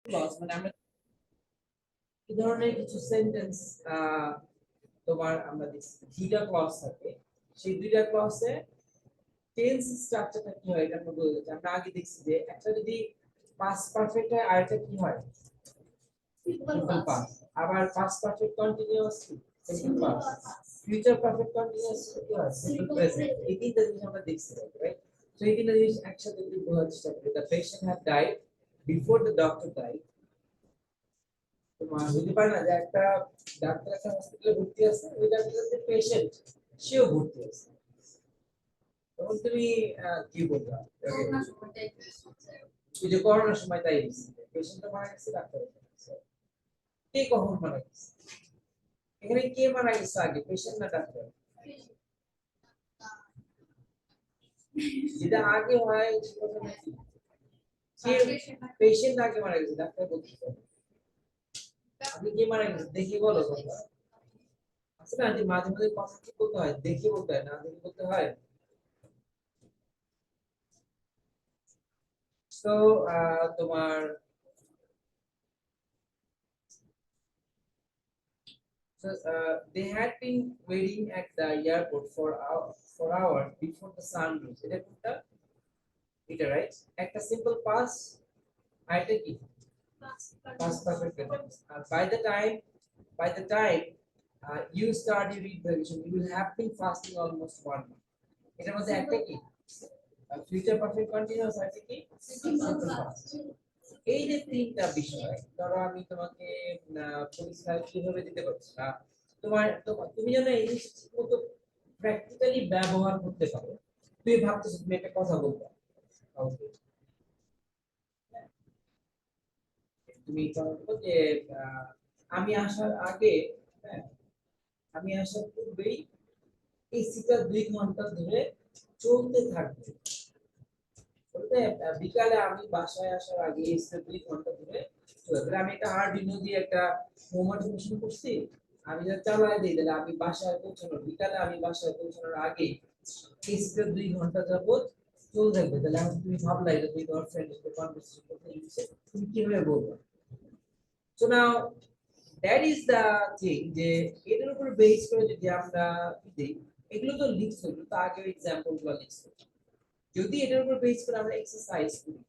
Clause মানে আমরা এই ধরনের কিছু সেন্টেন্স তোমার আমরা দেখছি দুইটা ক্লজ থাকে, সেই দুইটা ক্লজে টেন্স স্ট্রাকচারটা কি হয় এটা আমরা বলে দিচ্ছি। আমরা আগে দেখছি যে একটা যদি পাস্ট পারফেক্ট হয় আর একটা কি হয় সিম্পল পাস্ট, আবার past perfect continuous simple past, future perfect continuous কি হয় সিম্পল প্রেজেন্ট। এই তিনটা জিনিস আমরা দেখছি, রাইট? সো এই তিনটা জিনিস একসাথে যদি বোঝার চেষ্টা করি, the patient have died before the doctor died. তোমার বুঝতে পারে না যে একটা ডাক্তার একটা হসপিটালে ভর্তি আছে, ওই ডাক্তারের যে পেশেন্ট সেও ভর্তি আছে, তখন তুমি কি বলবা? ওই যে করোনার সময় তাই পেশেন্টটা মারা গেছে, ডাক্তার কে কখন মারা গেছে? এখানে কে মারা গেছে আগে, পেশেন্ট না ডাক্তার? যেটা আগে হয় সেটা নাকি কে পেশেন্ট আগে মারা গেছে, ডাক্তার বলতে আপনি কে মারা গেছে দেখি বলো কথা। আছে না যে মাঝে মাঝে কথা কি বলতে হয়, দেখি বলতে হয় না দেখি বলতে হয়। তো তোমার so, they had been waiting at the airport for hours before the sun rose. এটা কোনটা? এটা রাইট। একটা সিম্পল পাস আর এটা কি পাস পারফেক্ট টেন্স। আর by the time you start your read the vision, you will have been fasting almost 1 month. এটার মধ্যে একটা কি ফিউচার পারফেক্ট কন্টিনিউয়াস আছে কি সিম্পল পাস। এই যে তিনটা বিষয়, ধরো আমি তোমাকে পরীক্ষা কিভাবে দিতে পারছি না, তুমি যেন এই মতো প্র্যাকটিক্যালি ব্যবহার করতে পারো। তুমি ভাবতেছো তুমি একটা কথা বলবে, কাউকে তুমি বলবো যে আহ, আমি আসার আগে, হ্যাঁ, আমি আসার পূর্বেই এসিটা 2 ঘন্টা ধরে চলতে থাকবে। বলতে বিকালে আমি বাসায় আসার আগে এসে 2 ঘন্টা ধরে চলে, আমি একটা আরডিনো দিয়ে একটা মোমেন্ট মেশিন করছি, আমি যা চালাই দিই তাহলে আমি বাসায় পৌঁছানোর বিকালে আমি বাসায় পৌঁছানোর আগে এসিটা 2 ঘন্টা যাবত চলতে থাকবে। তাহলে আমি তুমি ভাবলাই যে তুমি তোমার ফ্রেন্ডের সাথে কনভারসেশন করতে গেছে, তুমি কিভাবে বলবে? So now that is the thing যে এটার উপর বেস করে যদি আমরা কি দিই, এগুলো তো লিখছো, এগুলো তো আগে এক্সাম্পল গুলো লিখছো, যদি এটার উপর বেস করে আমরা এক্সারসাইজ করি,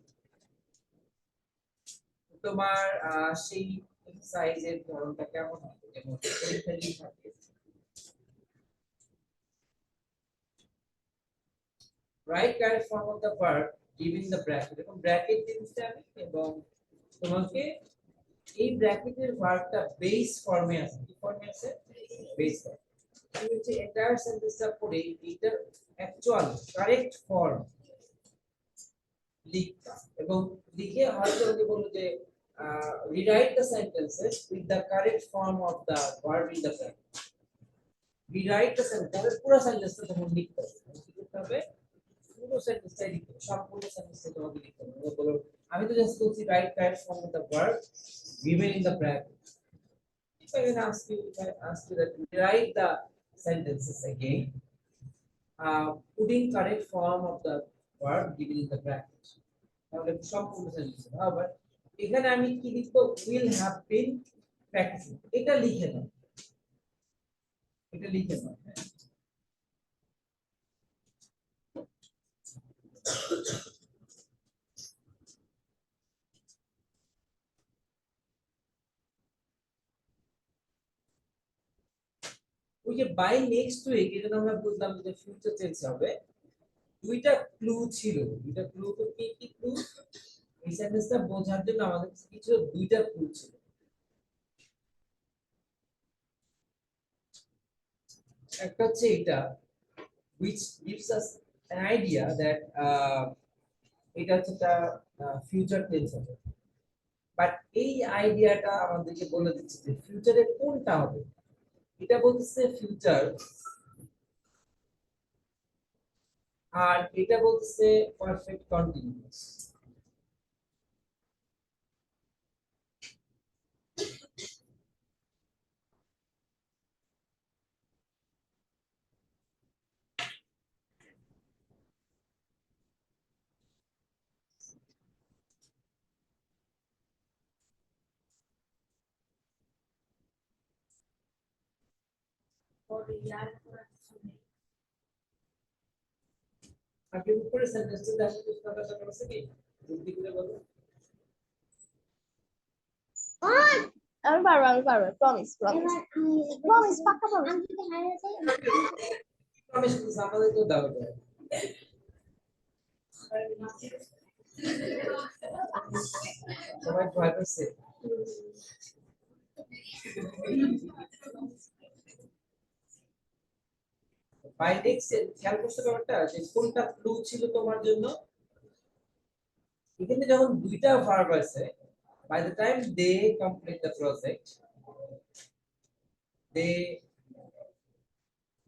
তোমার সেই এক্সারসাইজের ধরনটা কেমন হবে? যেমন পরীক্ষায় থাকে right correct form of the verb giving the bracket, এবং ব্র্যাকেট জিনিসটা আমি এবং তোমাকে এই ব্র্যাকেটের ভার্বটা বেস ফর্মে আছে, কি ফর্মে আছে বেস ফর্ম। তুমি হচ্ছে এন্টায়ার সেন্টেন্সটা পড়ে এইটার অ্যাকচুয়াল কারেক্ট ফর্ম লিখবা, এবং লিখে হয়তো ওকে বলবো যে rewrite the sentences with the correct form of the verb in the bracket. Rewrite the sentence পুরো সেন্টেন্সটা তখন লিখতে হবে, কি করতে হবে? পুরো সেন্টেন্সটাই লিখতে হবে, সম্পূর্ণ সেন্টেন্সটা তোমাকে লিখতে হবে। বলো আমি তো জাস্ট বলছি write correct form of the verb given in the bracket. If I can ask you that rewrite the sentences again, putting correct form of the verb given in the bracket. তাহলে সম্পূর্ণ sentence হবে। আবার এখানে আমি কি লিখবো, will have been practicing, এটা লিখে নাও, এটা লিখে নাও, হ্যাঁ। ওই যে বাই নেক্সট উইক, এটা তো আমরা বুঝলাম যে ফিউচার টেন্স হবে। দুইটা ক্লু ছিল, দুইটা ক্লু তো কি কি ক্লু এই সেন্টেন্সটা বোঝার জন্য আমাদের কাছে কিছু দুইটা ক্লু ছিল। একটা হচ্ছে এটা which gives us an idea that এটা হচ্ছে একটা ফিউচার টেন্স হবে, বাট এই আইডিয়াটা আমাদেরকে বলে দিচ্ছে যে ফিউচারে কোনটা হবে। এটা বলতেছে ফিউচার, আর এটা বলতেছে পারফেক্ট কন্টিনিউয়াস। আগে উপরে সেন্টেন্সটা দেখো প্রশ্নটা আছে কি জলদি করে বলো আমি পারবো প্রমিস প্রমিস প্রমিস পাক্কা প্রমিস প্রমিস আমাদের তো দাও যায় সবাই ভয় পাচ্ছে বাই নেক্সট খেয়াল করতে ব্যাপারটা যে কোনটা ক্লু ছিল তোমার জন্য এখানে যখন দুইটা ভার্ব আছে by the time they complete the project they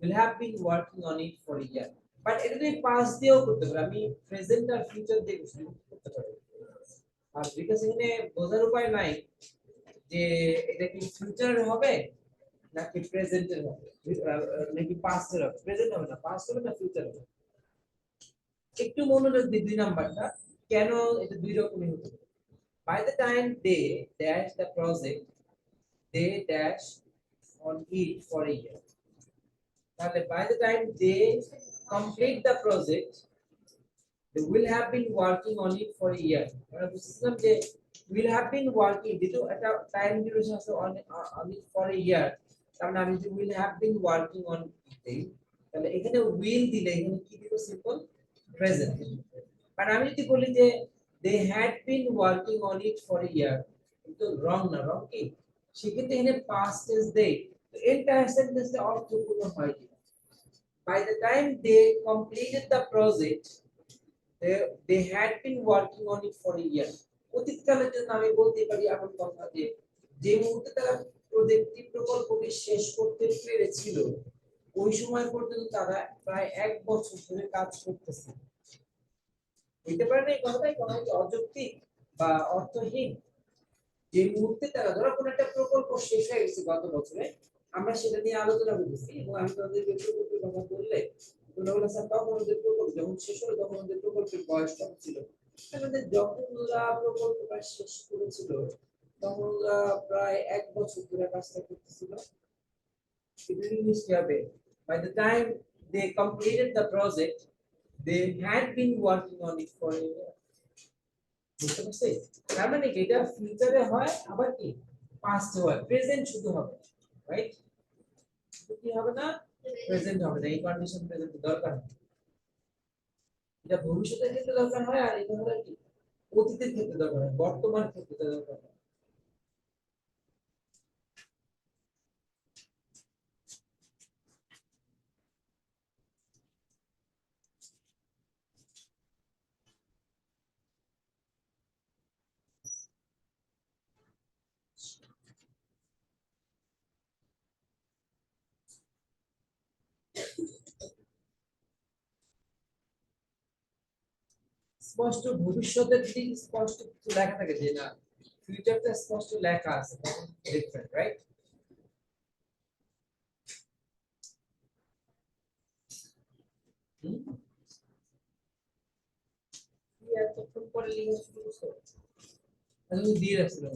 will have been working on it for a year but এটা তুমি পাস দিয়েও করতে পারো আমি প্রেজেন্ট আর ফিউচার দিয়ে করতে পারি আর বিকজ এখানে বোঝার উপায় নাই যে এটা কি ফিউচার হবে নাকি প্রেজেন্টের হবে নাকি পাস্টের হবে প্রেজেন্ট হবে না পাস্ট হবে না ফিউচার হবে একটু মনোযোগ দিই দুই নাম্বারটা কেন এটা দুই রকমই হতে পারে by the time they dash the project they dash on it for a year তাহলে by the time they complete the project they will have been working on it for a year আমরা বুঝছিলাম যে will have been working যেহেতু একটা time duration আছে on it for a year তার মানে আমি যে will have been working on it তাহলে এখানে will দিলে এখানে কি দিব সিম্পল প্রেজেন্ট আর আমি যদি বলি যে they had been working on it for a year কিন্তু রং না রং কি সেক্ষেত্রে এখানে past tense দেই তো এন্টায়ার সেন্টেন্সটা অর্থপূর্ণ হয় কি by the time they completed the project they had been working on it for a year অতীতকালের জন্য আমি বলতে পারি এমন কথা যে যে মুহূর্তে তারা প্রজেক্টটি প্রকল্পটি শেষ করতে পেরেছিল ওই সময় পর্যন্ত তারা প্রায় 1 বছর ধরে কাজ করতেছে হইতে পারে না এই কথাটাই কোনো অযৌক্তিক বা অর্থহীন যে মুহূর্তে তারা ধরো কোনো একটা প্রকল্প শেষ হয়ে গেছে গত বছরে আমরা সেটা নিয়ে আলোচনা করতেছি এবং আমি তাদের প্রকল্পের কথা বললে তোমরা বলে স্যার তখন ওদের প্রকল্প যখন শেষ হলো তখন ওদের প্রকল্পের বয়স কত ছিল আমাদের যখন ওরা প্রকল্পটা শেষ করেছিল তখন ওরা প্রায় 1 বছর ধরে কাজটা করতেছিল এটা ইংলিশ কি হবে by the time they completed the project they had been working on it for a year বুঝতে পারছি তার মানে কি এটা ফিউচারে হয় আবার কি পাস্টে হয় প্রেজেন্ট শুধু হবে রাইট কি হবে না প্রেজেন্ট হবে না এই কন্ডিশন প্রেজেন্ট দরকার নেই এটা ভবিষ্যতের ক্ষেত্রে দরকার হয় আর এটা হলো কি অতীতের ক্ষেত্রে দরকার হয় বর্তমান ক্ষেত্রে দরকার হয় স্পষ্ট ভবিষ্যতের দিক স্পষ্ট কিছু লেখা থাকে যে না ফিউচারটা স্পষ্ট লেখা আছে তখন ডিফারেন্ট রাইট এতক্ষণ পরে লিখে শুরু করছো আমি দিয়ে রাখছিলাম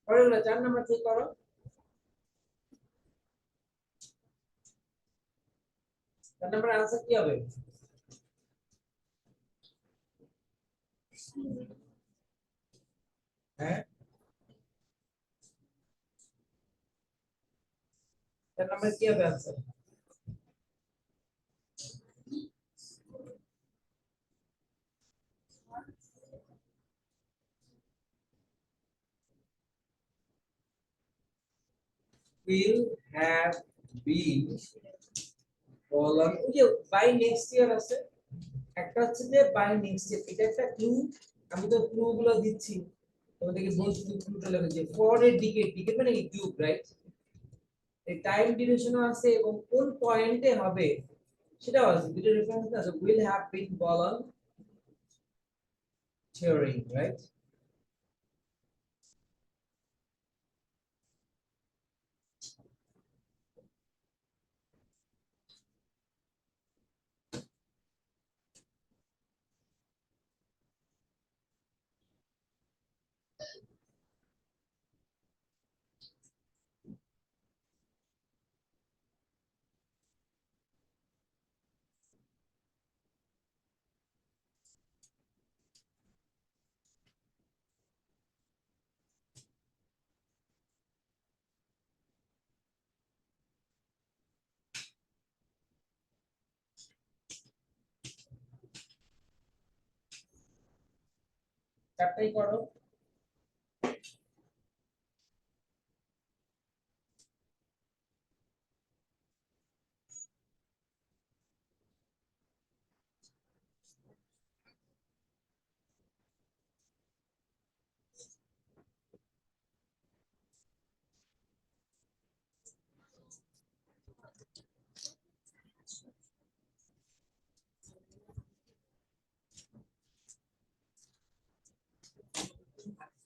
পরের 4 নাম্বার ঠিক করো 4 নম্বরের आंसर কি হবে? হ্যাঁ 4 নম্বরে কি হবে आंसर? will have been বলন ওই যে বাই নেক্সট ইয়ার আছে একটা হচ্ছে যে বাই নেক্সট ইয়ার এটা একটা ক্লু আমি তো ক্লু গুলো দিচ্ছি তোমাদেরকে বলছি ক্লুটা লিখে যে ফর এ ডিকেড ডিকেড মানে কি কিউব রাইট এই টাইম ডিউরেশনও আছে এবং কোন পয়েন্টে হবে সেটাও আছে দুটো রেফারেন্স আছে will have been বলন থিওরি রাইট চারটাই করো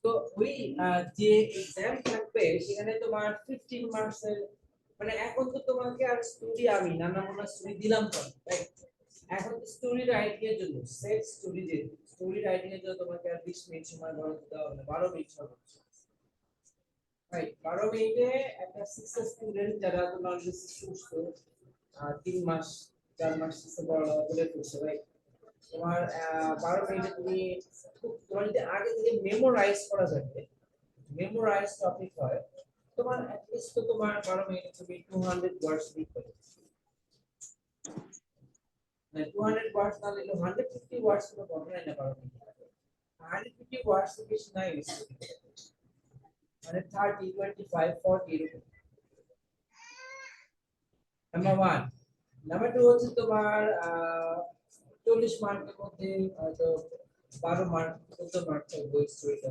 তো ওই যে एग्जाम থাকবে সেখানে তোমার 15 মার্কসের মানে এখন তো তোমাকে আর স্টোরি আমি নানা নানা স্টোরি দিলাম তো রাইট এখন স্টোরি রাইটিং এর জন্য সেট স্টোরি যে স্টোরি রাইটিং এর জন্য তোমাকে আর 20 মিনিট সময় বরাদ্দ দেওয়া হবে 12 মিনিট হবে রাইট 12 মিনিটে একটা সিক্সেস স্টুডেন্ট যারা তোমার রিসার্চ করছো 3 মাস 4 মাস থেকে বড় বলে করছো রাইট তোমার 12 মিনিটে তুমি তোমার যদি আগে থেকে মেমোরাইজ করা যাবে মেমোরাইজ টপিক হয় তোমার at least তো তোমার 12 মিনিটে তুমি 200 ওয়ার্ডস লিখতে পারবে মানে 200 ওয়ার্ডস না লিখলে 150 ওয়ার্ডস কোনো প্রবলেম নাই না 12 মিনিটে 150 ওয়ার্ডস এর বেশি নাই মানে 30 25 40 এরকম নাম্বার 1 নাম্বার 2 হচ্ছে তোমার 40 মার্কের মধ্যে হয়তো 12 মার্ক 14 মার্ক থাকবে স্টোরিটা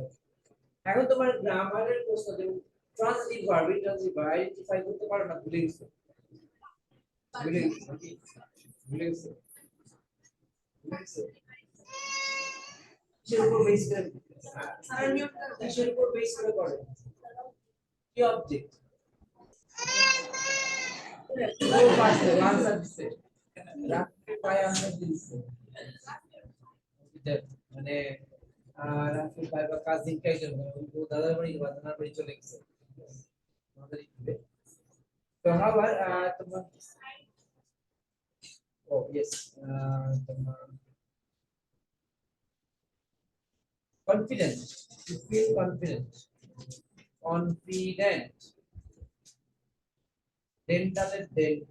এখন তোমার গ্রামারের প্রশ্ন যেমন transitive verb intransitive verb identify করতে পারো না ভুলে গেছো ভুলে গেছো নাকি ভুলে গেছো ভুলে গেছো কিসের উপর বেস করে কিসের উপর বেস করে করে কি অবজেক্ট ও পাশে আনসার দিছে রাখতে পায় আনসার দিছে মানে রাফি ভাই বা কাজিন কাইজন ও দাদার বাড়ি বা দাদার বাড়ি চলে গেছে আমাদের দিবে তো আবার তোমার ও ইয়েস তোমার confident to feel confident dental dent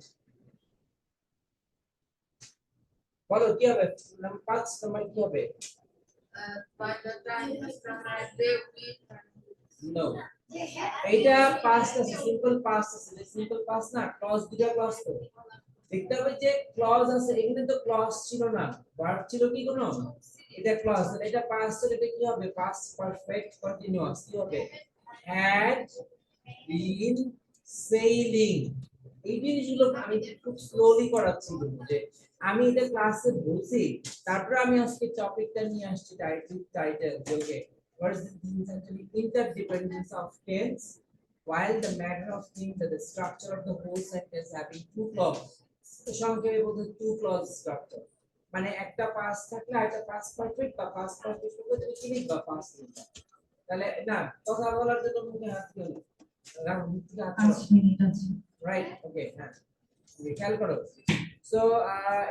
বলো কি হবে নাম্বার 5 নাম্বার কি হবে By the time customer they will know এইটা পাস্ট আছে সিম্পল পাস্ট আছে সিম্পল পাস্ট না ক্লজ দুটো ক্লজ তো দেখতে হবে যে ক্লজ আছে এখানে তো ক্লজ ছিল না ভার্ব ছিল কি কোনো এটা ক্লজ এটা পাস্ট এটা কি হবে পাস্ট পারফেক্ট কন্টিনিউয়াস কি হবে had been sailing এই জিনিসগুলো আমি খুব স্লোলি করাচ্ছি যে আমি এটা ক্লাসে বলছি তারপর আমি আজকে টপিকটা নিয়ে আসছি টাইটেল যে ওকে what is the essentially interdependence of tense while the matter of things that the structure of the whole sentence having two clauses তো সংক্ষেপে বলতে two clause structure মানে একটা পাস থাকলে একটা পাস পারফেক্ট বা পাস পারফেক্ট হলে তুমি কি লিখবা পাস লিখবা তাহলে না কথা বলার জন্য মুখে হাত দিও রাখ মুখে হাত 5 মিনিট আছে রাইট ওকে হ্যাঁ খেয়াল করো সো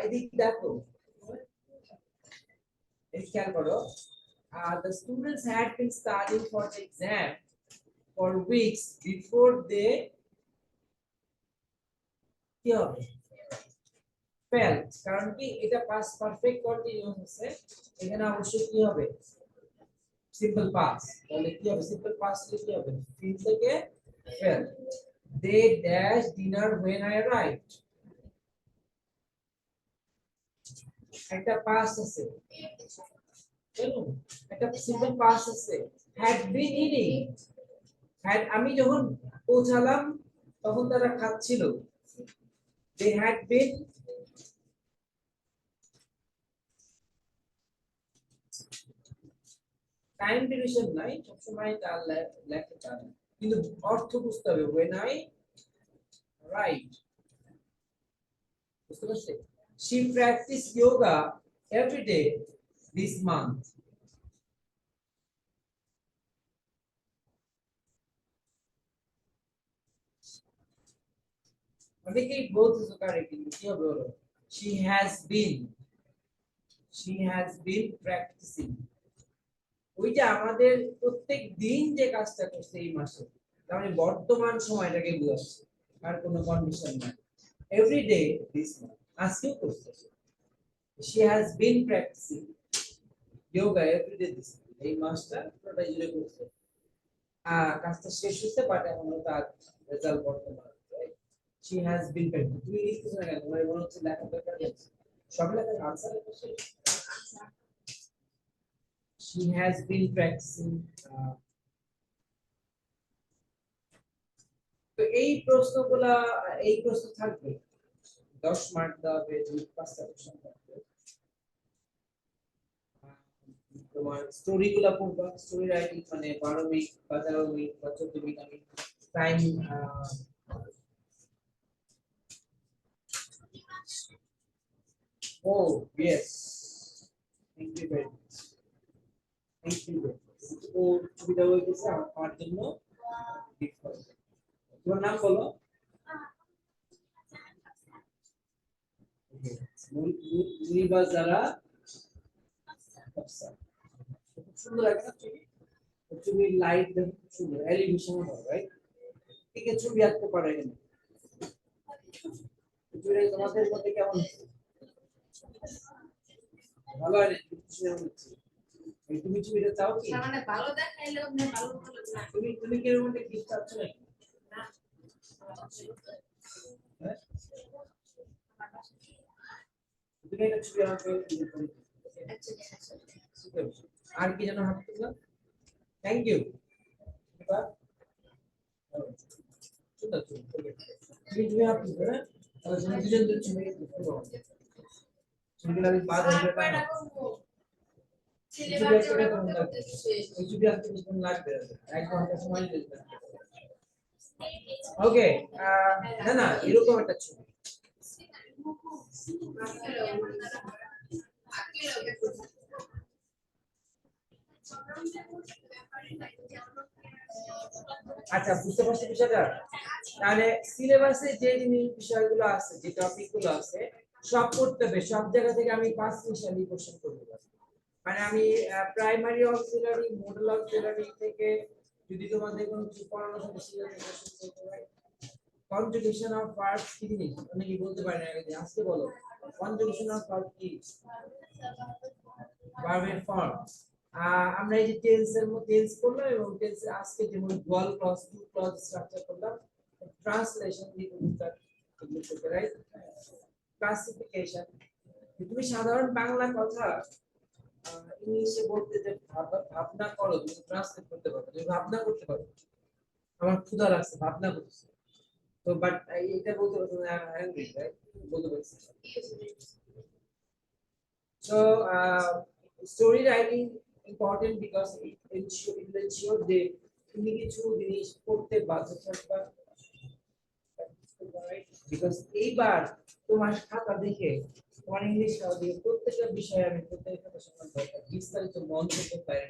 এদিক দেখো, এই খেয়াল করো, the students had been studying for the exam for weeks before they কি হবে felt, কারণ কি এটা past perfect continuous আছে, এখানে অবশ্যই কি হবে সিম্পল পাস, তাহলে কি হবে সিম্পল পাস কি হবে feel থেকে felt, they dash dinner when I arrived, একটা পাস আছে জানো, একটা সিম্পল পাস আছে, had been eating, had আমি যখন পৌঁছালাম তখন তারা খাচ্ছিল, they had been time duration নাই, সবসময় তার লেখা যায় কিন্তু অর্থ বুঝতে হবে when I write, বুঝতে পারছো? She practiced yoga every day this month. অনেকেই both is correct কিন্তু কি হবে বলো she has been practicing, ওইটা আমাদের প্রত্যেক দিন যে কাজটা করছে এই মাসে, তার মানে বর্তমান সময়টাকে বোঝাচ্ছে, আর কোনো কন্ডিশন নাই, এভরি ডে দিস মান্থ আজকেও করছে, she has been practicing yoga every day this month, এই মাসটা পুরোটা জুড়ে করছে, কাজটা শেষ হচ্ছে বাট এখনো তার রেজাল্ট বর্তমান, she has been practicing, তুমি লিখতেছ না কেন, তোমার মনে হচ্ছে লেখা দরকার নেই, সব লেখার আনসার লেখা, she has been practicing, তো এই প্রশ্ন থাকবে 10 মার্ক দেওয়া হবে, দুই পাঁচটা প্রশ্ন থাকবে, তোমার স্টোরি গুলা পড়বা, স্টোরি রাইটিং মানে 12 মিনিট বা 13 মিনিট বা 14 মিনিট আমি time, oh yes, thank you very much, thank you very much, ও সুবিধা হয়ে গেছে আমার জন্য, তোমার নাম বলো, মুনিবা যারা, খুব সুন্দর একটা ছবি, ছবি লাইট দেখো খুব সুন্দর, এলিভেশন হয় রাইট, ঠিক আছে ছবি আঁকতে পারে কিনা, ছবিটা তোমাদের মধ্যে কেমন হচ্ছে, ভালো হয় না, খুশি কেমন হচ্ছে, তুমি ছবিটা চাও কি, মানে ভালো দেখাইলেও না ভালো ভালো না। তুমি কি এর মধ্যে গিফট চাচ্ছ নাকি, না। হ্যাঁ? তুমি একটা ছবি আমাকে দিতে পারো। ঠিক আছে। আর কি যেন হাত তুললাম, থ্যাংক ইউ, সুন্দর ছবি, তুমি হাত তুলবে না, তাহলে তুমি দুজন দুজন ছবি তুলো, ছবিগুলো আমি বাদ হয়ে আর যাবে, সিলেবাস ওরা করতে করতে শেষ। এই ছবি আঁকতে কিছুক্ষণ লাগবে, 1 ঘন্টা সময় লাগবে, ওকে, না না এরকম একটা ছবি, আচ্ছা বুঝতে পারছি বিষয়টা, তাহলে সিলেবাসে যে বিষয়গুলো আছে, যে টপিকগুলো আছে সব পড়তে হবে, সব জায়গা থেকে আমি 5 মিশালি কোশ্চেন করব, মানে আমি প্রাইমারি অক্সিলারি মডেল অক্সিলারি থেকে যদি তোমাদের কোনো কিছু পড়ানোর সাথে সিলেবাস কনজুগেশন অফ ভার্বস কি জিনিস অনেকে বলতে পারে না, আজকে বলো কনজুগেশন অফ ভার্ব কি, ভার্বের ফর্ম, আমরা এই যে টেন্সের মধ্যে টেন্স করলাম এবং টেন্সের আজকে যেমন dual clause two clause structure করলাম, ট্রান্সলেশন দিয়ে করতে রাইট, ক্লাসিফিকেশন, তুমি সাধারণ বাংলা কথা ইংলিশে বলতে যে ভাবনা করো, তুমি ট্রান্সলেট করতে পারো, তুমি ভাবনা করতে পারো, আমার ক্ষুধা লাগছে ভাবনা করছি, তো বাট এটা বলতে পারছো না, আই এম হ্যাংরি রাইট, বলতে পারছি, so story writing important because it ensure যে তুমি কিছু জিনিস করতে বাধ্য থাকবা, বিকজ এইবার তোমার খাতা দেখে তোমার ইংলিশ খাতা দেখে প্রত্যেকটা বিষয়ে আমি প্রত্যেকটা সময় দরকার বিস্তারিত মন থেকে বাইরে